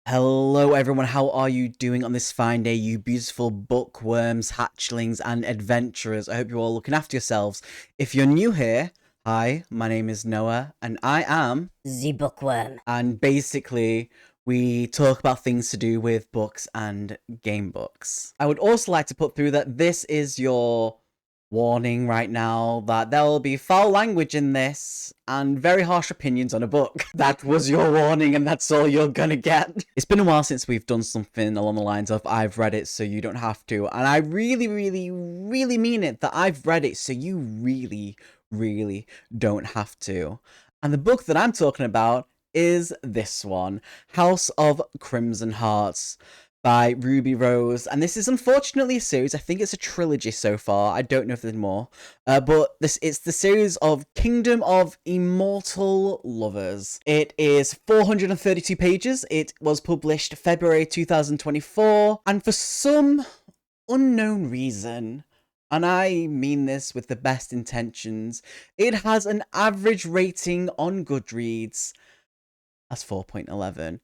Hello everyone, how are you doing on this fine day, you beautiful bookworms, hatchlings, and adventurers? I hope you're all looking after yourselves. If you're new here, hi, my name is Noah, and I am The Bookworm. And basically, we talk about things to do with books and game books. I would also like to put through that this is your warning right now that there will be foul language in this and very harsh opinions on a book. That was your warning and that's all you're gonna get. It's been a while since we've done something along the lines of I've read it so you don't have to, and I really mean it that I've read it so you really don't have to. And the book that I'm talking about is this one, House of Crimson Hearts by Ruby Rose. And this is unfortunately a series. I think it's a trilogy so far. I don't know if there's more. But it's the series of Kingdom of Immortal Lovers. It is 432 pages. It was published February 2024. And for some unknown reason, and I mean this with the best intentions, it has an average rating on Goodreads as 4.11.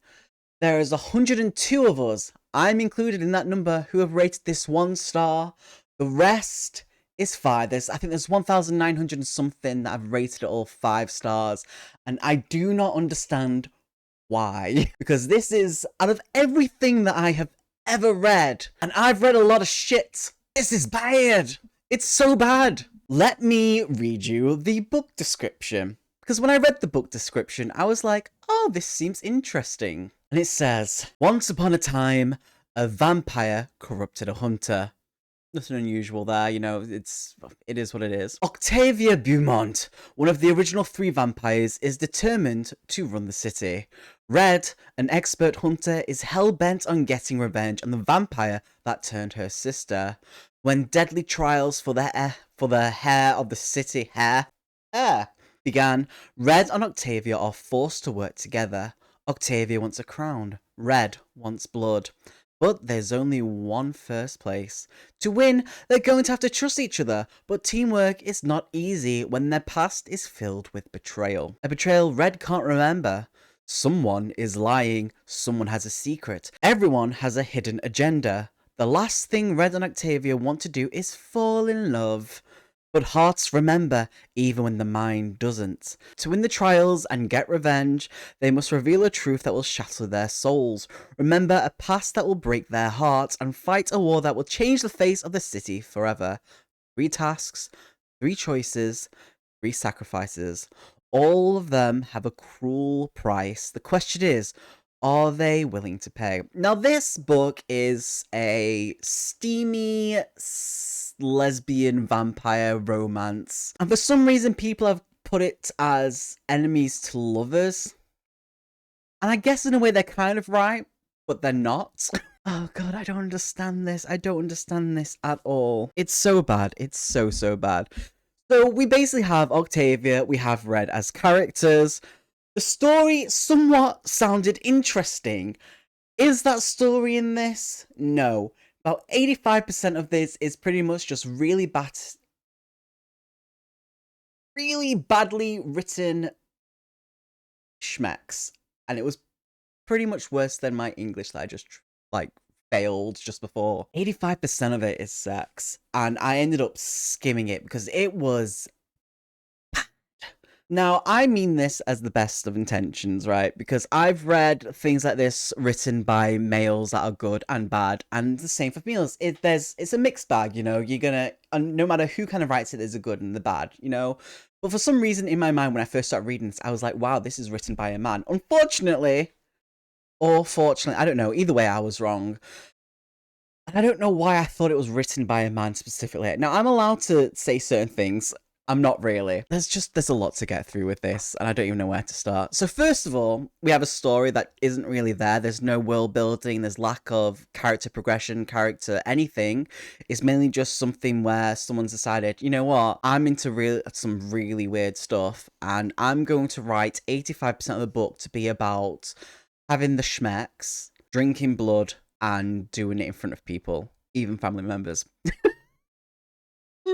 There is 102 of us, I'm included in that number, who have rated this 1 star. The rest is 5. I think there's 1,900 and something that have rated it all 5 stars. And I do not understand why. Because this is, out of everything that I have ever read, and I've read a lot of shit, this is bad. It's so bad. Let me read you the book description. Because when I read the book description, I was like, oh, this seems interesting. And it says, once upon a time, a vampire corrupted a hunter. Nothing unusual there, you know, it is what it is. Octavia Beaumont, one of the original 3 vampires, is determined to run the city. Red, an expert hunter, is hell-bent on getting revenge on the vampire that turned her sister. When deadly trials for the hair of the city began, Red and Octavia are forced to work together. Octavia wants a crown. Red wants blood. But there's only one first place. To win, they're going to have to trust each other, but teamwork is not easy when their past is filled with betrayal. A betrayal Red can't remember. Someone is lying, someone has a secret. Everyone has a hidden agenda. The last thing Red and Octavia want to do is fall in love. But hearts remember, even when the mind doesn't. To win the trials and get revenge, they must reveal a truth that will shatter their souls, remember a past that will break their hearts, and fight a war that will change the face of the city forever. 3 tasks, 3 choices, 3 sacrifices. All of them have a cruel price. The question is, are they willing to pay? Now, this book is a steamy lesbian vampire romance. And for some reason, people have put it as enemies to lovers. And I guess in a way they're kind of right, but they're not. Oh god, I don't understand this. I don't understand this at all. It's so bad. It's so bad. So we basically have Octavia, we have Red as characters. The story somewhat sounded interesting. Is that story in this? No. About 85% of this is pretty much just really badly written schmecks. And it was pretty much worse than my English that I just, failed just before. 85% of it is sex. And I ended up skimming it because it was... Now, I mean this as the best of intentions, right? Because I've read things like this written by males that are good and bad, and the same for females. It's a mixed bag, you know? No matter who kind of writes it, there's a good and the bad, you know? But for some reason in my mind, when I first started reading this, I was like, wow, this is written by a man. Unfortunately, or fortunately, I don't know, either way I was wrong. And I don't know why I thought it was written by a man specifically. Now, I'm allowed to say certain things. I'm not really. There's a lot to get through with this, and I don't even know where to start. So first of all, we have a story that isn't really there. There's no world building, there's lack of character progression, character anything. It's mainly just something where someone's decided, you know what, I'm into some really weird stuff, and I'm going to write 85% of the book to be about having the schmecks, drinking blood, and doing it in front of people, even family members.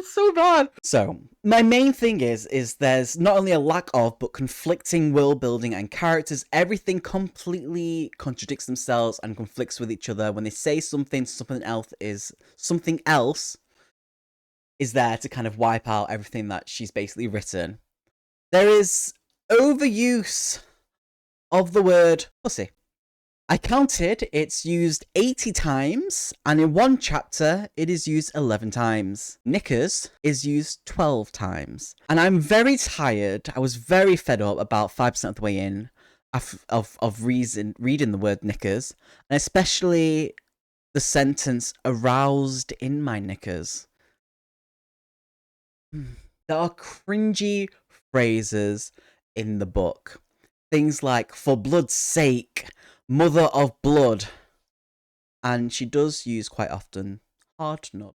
It's so bad. So, my main thing is there's not only a lack of, but conflicting world building and characters. Everything completely contradicts themselves and conflicts with each other. When they say something else is there to kind of wipe out everything that she's basically written. There is overuse of the word pussy. I counted, it's used 80 times, and in one chapter, it is used 11 times. Knickers is used 12 times. And I'm very tired, I was very fed up about 5% of the way in of reading the word knickers, and especially the sentence, aroused in my knickers. There are cringy phrases in the book. Things like, for blood's sake, mother of blood. And she does use quite often hard nut.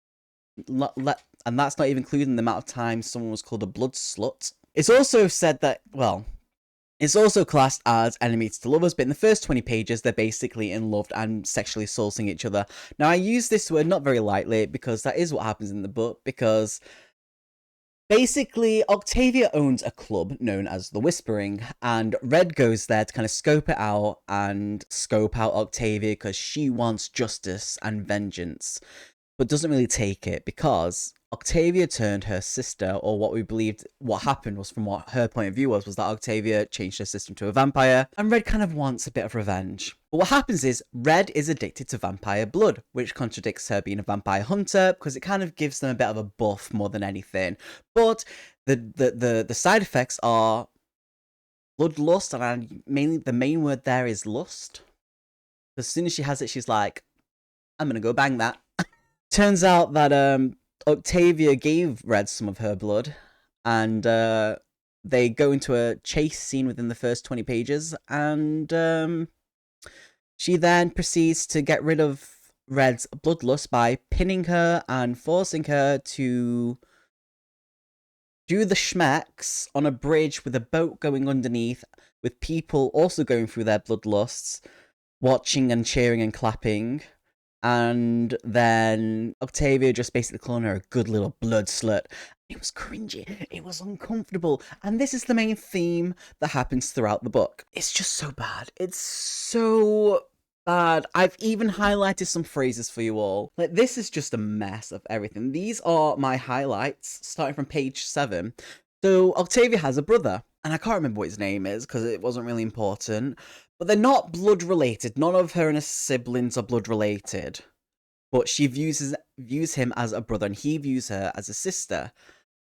And that's not even including the amount of times someone was called a blood slut. It's also said that, well, it's also classed as enemies to lovers, but in the first 20 pages, they're basically in love and sexually assaulting each other. Now, I use this word not very lightly, because that is what happens in the book, because basically, Octavia owns a club known as The Whispering, and Red goes there to kind of scope it out and scope out Octavia because she wants justice and vengeance, but doesn't really take it because Octavia turned her sister, or what we believed what happened was, from what her point of view was that Octavia changed her sister into a vampire, and Red kind of wants a bit of revenge. But what happens is, Red is addicted to vampire blood, which contradicts her being a vampire hunter, because it kind of gives them a bit of a buff more than anything. But the side effects are bloodlust, and mainly the main word there is lust. As soon as she has it, she's like, I'm gonna go bang that. Turns out that Octavia gave Red some of her blood, and they go into a chase scene within the first 20 pages, and she then proceeds to get rid of Red's bloodlust by pinning her and forcing her to do the schmecks on a bridge with a boat going underneath, with people also going through their bloodlusts, watching and cheering and clapping. And then Octavia just basically calling her a good little blood slut. It was cringy. It was uncomfortable. And this is the main theme that happens throughout the book. It's just so bad. It's so bad. I've even highlighted some phrases for you all. Like, this is just a mess of everything. These are my highlights, starting from page 7. So Octavia has a brother, and I can't remember what his name is because it wasn't really important. But they're not blood related. None of her and her siblings are blood related. But she views him as a brother, and he views her as a sister.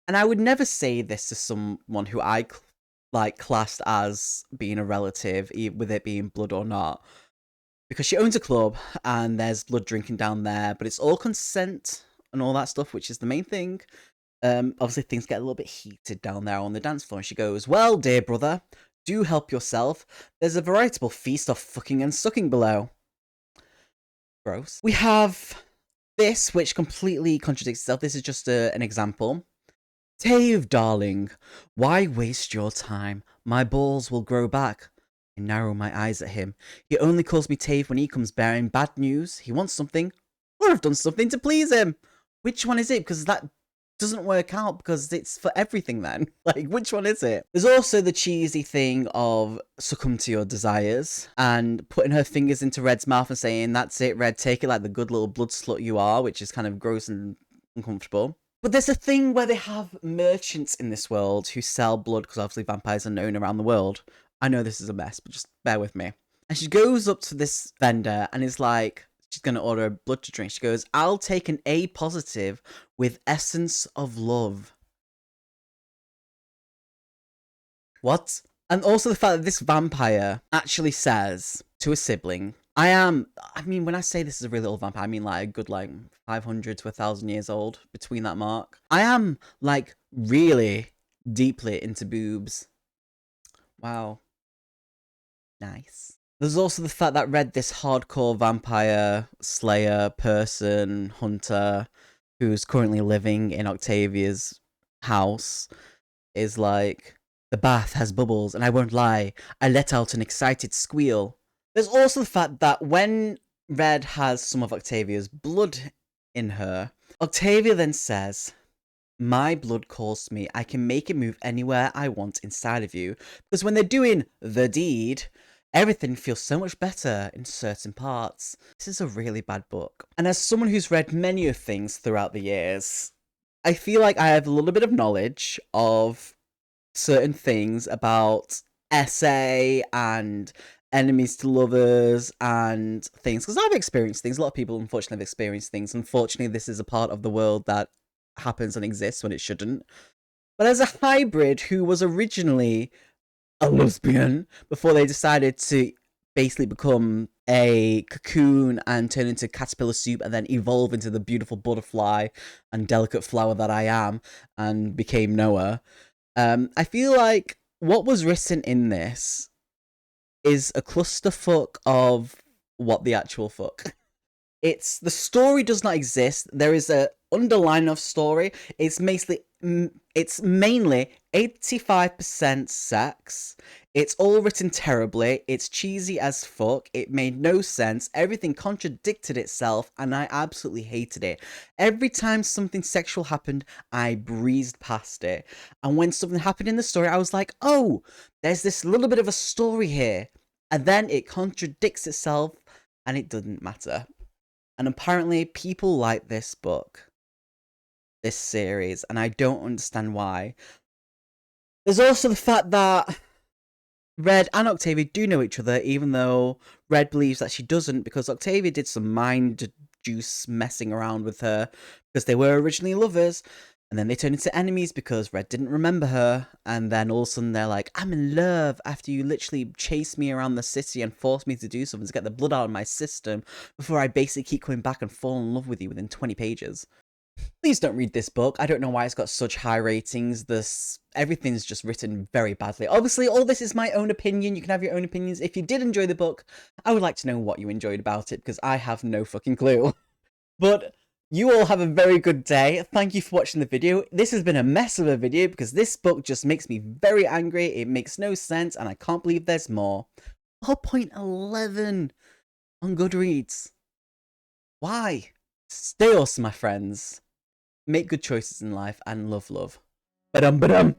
And I would never say this to someone who I classed as being a relative, with it being blood or not. Because she owns a club, and there's blood drinking down there, but it's all consent and all that stuff, which is the main thing. Obviously, things get a little bit heated down there on the dance floor, and she goes, well, dear brother, do help yourself. There's a veritable feast of fucking and sucking below. Gross. We have this, which completely contradicts itself. This is just an example. Tave, darling, why waste your time? My balls will grow back. I narrow my eyes at him. He only calls me Tave when he comes bearing bad news. He wants something, or I've done something to please him. Which one is it? Because that doesn't work out, because it's for everything then. Like, which one is it? There's also the cheesy thing of succumb to your desires, and putting her fingers into Red's mouth and saying, that's it, Red, take it like the good little blood slut you are, which is kind of gross and uncomfortable. But there's a thing where they have merchants in this world who sell blood, because obviously vampires are known around the world. I know this is a mess, but just bear with me. And she goes up to this vendor and is like, she's going to order blood to drink. She goes, I'll take an A positive with essence of love. What? And also the fact that this vampire actually says to a sibling, I mean, when I say this is a really old vampire, I mean like a good 500 to 1,000 years old, between that mark. I am really deeply into boobs. Wow. Nice. There's also the fact that Red, this hardcore vampire slayer person, hunter, who's currently living in Octavia's house, is like, the bath has bubbles, and I won't lie, I let out an excited squeal. There's also the fact that when Red has some of Octavia's blood in her, Octavia then says, my blood calls to me. I can make it move anywhere I want inside of you. Because when they're doing the deed, everything feels so much better in certain parts. This is a really bad book. And as someone who's read many of things throughout the years, I feel like I have a little bit of knowledge of certain things about SA and enemies to lovers and things. Because I've experienced things. A lot of people, unfortunately, have experienced things. Unfortunately, this is a part of the world that happens and exists when it shouldn't. But as a hybrid who was originally a lesbian before they decided to basically become a cocoon and turn into caterpillar soup and then evolve into the beautiful butterfly and delicate flower that I am and became Noah, I feel like what was written in this is a clusterfuck of what the actual fuck. It's the story does not exist. There is a underline of story. It's mainly 85% sex. It's all written terribly. It's cheesy as fuck. It made no sense. Everything contradicted itself, and I absolutely hated it. Every time something sexual happened, I breezed past it. And when something happened in the story, I was like, oh, there's this little bit of a story here. And then it contradicts itself, and it doesn't matter. And apparently people like this book, this series, and I don't understand why. There's also the fact that Red and Octavia do know each other, even though Red believes that she doesn't, because Octavia did some mind juice messing around with her, because they were originally lovers, and then they turned into enemies because Red didn't remember her, and then all of a sudden they're like, I'm in love after you literally chased me around the city and forced me to do something to get the blood out of my system before I basically keep coming back and fall in love with you within 20 pages. Please don't read this book. I don't know why it's got such high ratings. Everything's just written very badly. Obviously, all this is my own opinion. You can have your own opinions. If you did enjoy the book, I would like to know what you enjoyed about it, because I have no fucking clue. But you all have a very good day. Thank you for watching the video. This has been a mess of a video because this book just makes me very angry. It makes no sense, and I can't believe there's more. 4.11 on Goodreads. Why? Stay awesome, my friends. Make good choices in life and love. Ba-dum, ba-dum.